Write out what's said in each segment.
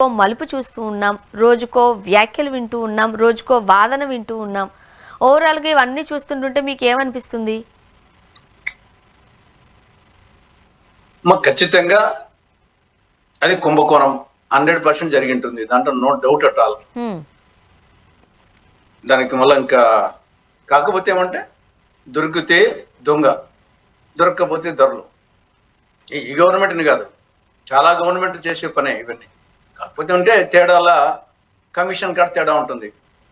మలుపు చూస్తూ ఉన్నాం, రోజుకో వ్యాఖ్యలు వింటూ ఉన్నాం, రోజుకో వాదన వింటూ ఉన్నాం. ఓవరాల్గా ఇవన్నీ చూస్తుంటుంటే మీకు ఏమనిపిస్తుంది? ఖచ్చితంగా అది కుంభకోణం 100% జరిగి ఉంటుంది. దాంట్లో నో డౌట్ అట్ ఆల్. దానికి మళ్ళీ ఇంకా కాకపోతే ఏమంటే దొరికితే దొంగ, దొరకకపోతే దొరలు. ఈ గవర్నమెంట్ని కాదు, చాలా గవర్నమెంట్ చేసే పనే ఇవన్నీ. కాకపోతే ఉంటే తేడాల కమిషన్ కార్డ్ తేడా ఉంటుంది.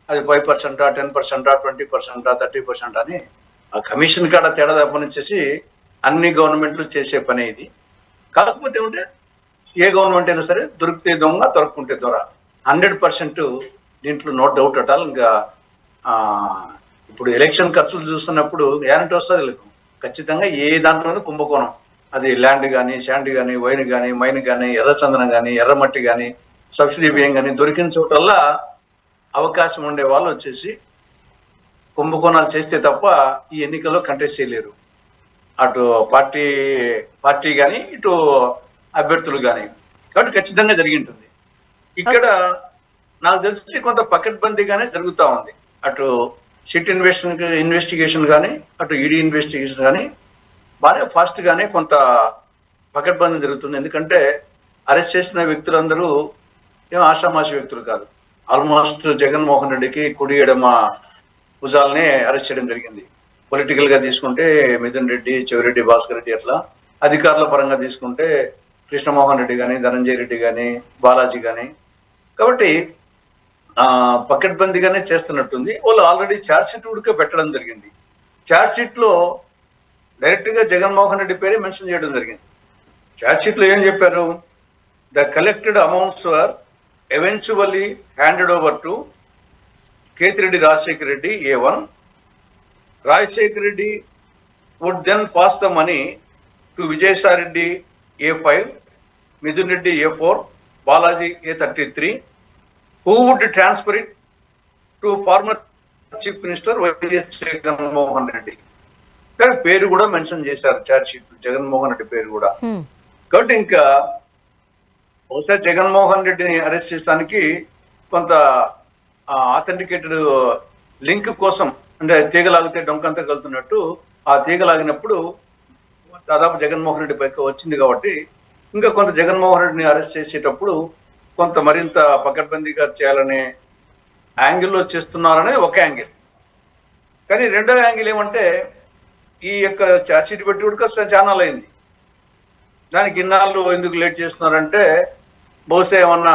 అది 5%, 10%, 20%, 30% అని ఆ కమిషన్ కార్డ్ తేడా తప్పనిచ్చేసి అన్ని గవర్నమెంట్లు చేసే పనే ఇది. కాకపోతే ఉంటే ఏ గవర్నమెంట్ అయినా సరే దొరికితే దొంగ, దొరకకుంటే దొర. 100% దీంట్లో నో డౌట్ అటాల్. ఇంకా ఇప్పుడు ఎలక్షన్ ఖర్చులు చూస్తున్నప్పుడు గ్యారంటీ వస్తుంది ఖచ్చితంగా ఏ దాంట్లోనే కుంభకోణం. అది ల్యాండ్ కానీ, శాండ్ కానీ, వైన్ కానీ, మైన్ కానీ, ఎర్రచందనం కానీ, ఎర్రమట్టి కానీ, సబ్సిడీ బియ్యం కానీ దొరికిన చోటల్లా అవకాశం ఉండే వాళ్ళు వచ్చేసి కుంభకోణాలు చేస్తే తప్ప ఈ ఎన్నికల్లో కంటెస్ట్ చేయలేరు. అటు పార్టీ కానీ, ఇటు అభ్యర్థులు కానీ. కాబట్టి ఖచ్చితంగా జరిగి ఉంటుంది. ఇక్కడ నాకు తెలిసి కొంత పకడ్బందీగానే జరుగుతూ ఉంది. అటు సిట్ ఇన్వెస్టిగేషన్ కానీ, అటు ఈడీ ఇన్వెస్టిగేషన్ కానీ బాగా ఫాస్ట్ గానే కొంత పకడ్బందీ జరుగుతుంది. ఎందుకంటే అరెస్ట్ చేసిన వ్యక్తులందరూ ఏం ఆషామాషి వ్యక్తులు కాదు. ఆల్మోస్ట్ జగన్మోహన్ రెడ్డికి కుడి ఎడమ భుజాలనే అరెస్ట్ చేయడం జరిగింది. పొలిటికల్ గా తీసుకుంటే మిథున్ రెడ్డి, చెవిరెడ్డి భాస్కర్ రెడ్డి, అట్లా అధికారుల పరంగా తీసుకుంటే కృష్ణమోహన్ రెడ్డి కానీ, ధనంజయ రెడ్డి కానీ, బాలాజీ కానీ. కాబట్టి పకడ్బందీగానే చేస్తున్నట్టుంది. వాళ్ళు ఆల్రెడీ ఛార్జ్ షీట్ ఉడికే పెట్టడం జరిగింది. ఛార్జ్ షీట్ లో డైరెక్ట్ గా జగన్మోహన్ రెడ్డి పేరే మెన్షన్ చేయడం జరిగింది. ఛార్జ్ షీట్ లో ఏం చెప్పారు? The collected amounts are eventually handed over to Kethireddy Rajasekhara Reddy A1. Rajasekhara Reddy would then pass the money to Vijayasai Reddy A5, Mithun Reddy A4, Balaji A33, who would transfer it to former chief minister YS Jaganmohan Reddy. పేరు కూడా మెన్షన్ చేశారు ఛార్జ్ షీట్, జగన్మోహన్ రెడ్డి పేరు కూడా. కాబట్టి ఇంకా బహుశా జగన్మోహన్ రెడ్డిని అరెస్ట్ చేయడానికి కొంత ఆథెంటికేటెడ్ లింక్ కోసం, అంటే తీగలాగితే డొంకంతా కలుతున్నట్టు ఆ తీగలాగినప్పుడు దాదాపు జగన్మోహన్ రెడ్డి పైకి వచ్చింది. కాబట్టి ఇంకా కొంత జగన్మోహన్ రెడ్డిని అరెస్ట్ చేసేటప్పుడు కొంత మరింత పకడ్బందీగా చేయాలనే యాంగిల్లో చేస్తున్నారనే ఒక యాంగిల్. కానీ రెండో యాంగిల్ ఏమంటే ఈ యొక్క ఛార్జ్ షీట్ పెట్టి కూడా ఛానల్ అయింది. దానికి ఇన్నాళ్ళు ఎందుకు లేట్ చేస్తున్నారంటే బహుశా ఏమన్నా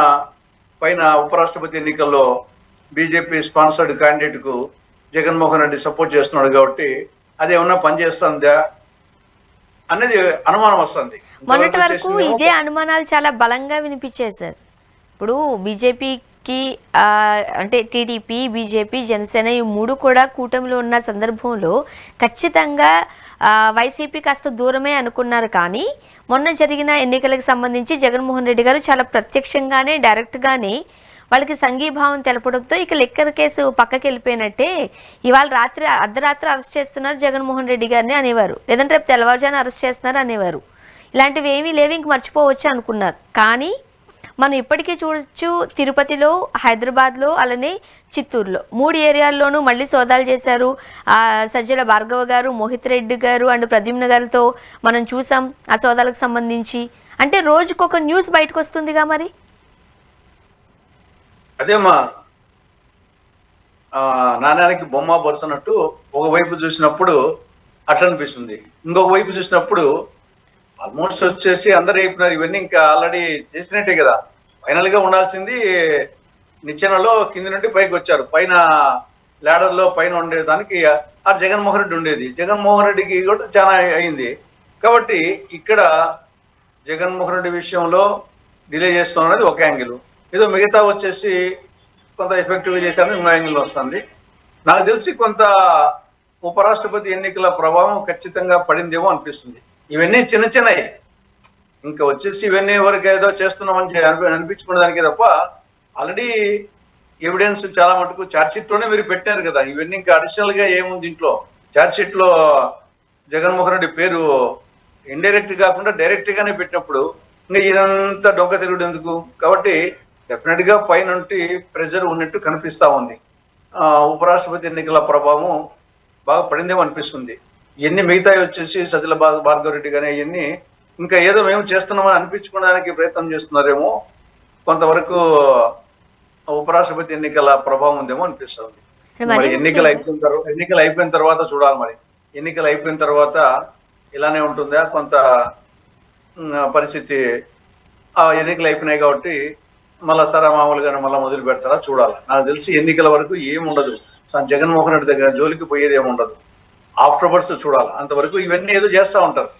పైన ఉపరాష్ట్రపతి ఎన్నికల్లో బీజేపీ స్పాన్సర్డ్ క్యాండిడేట్ కు జగన్మోహన్ రెడ్డి సపోర్ట్ చేస్తున్నాడు కాబట్టి అది ఏమన్నా పనిచేస్తుందా అనేది అనుమానం వస్తుంది. మొన్నటి వరకు ఇదే అనుమానాలు చాలా బలంగా వినిపించాయి సార్. ఇప్పుడు బీజేపీకి అంటే టీడీపీ, బీజేపీ, జనసేన ఈ మూడు కూడా కూటమిలో ఉన్న సందర్భంలో ఖచ్చితంగా వైసీపీ కాస్త దూరమే అనుకున్నారు. కానీ మొన్న జరిగిన ఎన్నికలకు సంబంధించి జగన్మోహన్ రెడ్డి గారు చాలా ప్రత్యక్షంగానే, డైరెక్ట్గానే వాళ్ళకి సంఘీభావం తెలపడంతో ఇక లిక్కర్ కేసు పక్కకి వెళ్ళిపోయినట్టే. ఇవాళ అర్ధరాత్రి అరెస్ట్ చేస్తున్నారు జగన్మోహన్ రెడ్డి గారిని అనేవారు, లేదంటే రేపు తెల్లవారుజాను అరెస్ట్ చేస్తున్నారు అనేవారు. ఇలాంటివి ఏమీ లేవు, ఇంక మర్చిపోవచ్చు అనుకున్నారు. కానీ మనం ఇప్పటికీ చూడొచ్చు, తిరుపతిలో, హైదరాబాద్లో, అలానే చిత్తూరులో 3 ఏరియాల్లోనూ మళ్ళీ సోదాలు చేశారు. సజ్జల భార్గవ గారు, మోహిత్ రెడ్డి గారు అండ్ ప్రద్యుమ్న గారితో మనం చూసాం ఆ సోదాలకు సంబంధించి. అంటే రోజుకొక న్యూస్ బయటకు వస్తుందిగా. మరి అదేమా నాణ్యానికి బొమ్మ బరుసన్నట్టు ఒకవైపు చూసినప్పుడు అట్లా అనిపిస్తుంది, ఇంకొక వైపు చూసినప్పుడు ఆల్మోస్ట్ వచ్చేసి అందరు అయిపోయినారు. ఇవన్నీ ఇంకా ఆల్రెడీ చేసినట్టే కదా. ఫైనల్ గా ఉండాల్సింది నిచ్చెనలో కింది నుండి పైకి వచ్చారు. పైన ల్యాడర్ లో పైన ఉండేదానికి ఆ జగన్మోహన్ రెడ్డి ఉండేది. జగన్మోహన్ రెడ్డికి కూడా చాలా అయింది. కాబట్టి ఇక్కడ జగన్మోహన్ రెడ్డి విషయంలో డిలే చేస్తాం అనేది ఒక యాంగిల్. ఏదో మిగతా వచ్చేసి కొంత ఎఫెక్టివ్ గా చేశారని ఇంకో యాంగిల్ వస్తుంది. నాకు తెలిసి కొంత ఉపరాష్ట్రపతి ఎన్నికల ప్రభావం ఖచ్చితంగా పడిందేమో అనిపిస్తుంది. ఇవన్నీ చిన్న చిన్నవి, ఇంకా వచ్చేసి ఇవన్నీ వరకు ఏదో చేస్తున్నామని అనిపించుకునే దానికి తప్ప ఆల్రెడీ ఎవిడెన్స్ చాలా మటుకు ఛార్జ్ షీట్ లోనే మీరు పెట్టారు కదా. ఇవన్నీ ఇంకా అడిషనల్ గా ఏముంది దీంట్లో? ఛార్జ్ షీట్ లో జగన్మోహన్ రెడ్డి పేరు ఇండైరెక్ట్ కాకుండా డైరెక్ట్ గానే పెట్టినప్పుడు ఇంకా ఇదంతా డొంక తిరుగుడు ఎందుకు? కాబట్టి డెఫినెట్ గా పైనుంటి ప్రెజర్ ఉన్నట్టు కనిపిస్తా ఉంది. ఉపరాష్ట్రపతి ఎన్నికల ప్రభావం బాగా పడిందేమో అనిపిస్తుంది. ఇవన్నీ మిగతాయి వచ్చేసి సజ్జల భార్గవ రెడ్డి కానీ ఇవన్నీ ఇంకా ఏదో మేము చేస్తున్నామని అనిపించుకోవడానికి ప్రయత్నం చేస్తున్నారేమో. కొంతవరకు ఉపరాష్ట్రపతి ఎన్నికల ప్రభావం ఉందేమో అనిపిస్తుంది. మరి ఎన్నికలు అయిపోయిన తర్వాత చూడాలి. మరి ఎన్నికలు అయిపోయిన తర్వాత ఇలానే ఉంటుందా కొంత పరిస్థితి. ఎన్నికలు అయిపోయినాయి కాబట్టి మళ్ళా సరే మామూలుగానే మళ్ళీ మొదలు పెడతారా చూడాలి. నాకు తెలిసి ఎన్నికల వరకు ఏముండదు. జగన్మోహన్ రెడ్డి దగ్గర జోలికి పోయేది ఏముండదు. ఆఫ్టర్వర్డ్స్ చూడాలి. అంతవరకు ఇవన్నీ ఏదో చేస్తూ ఉంటారు.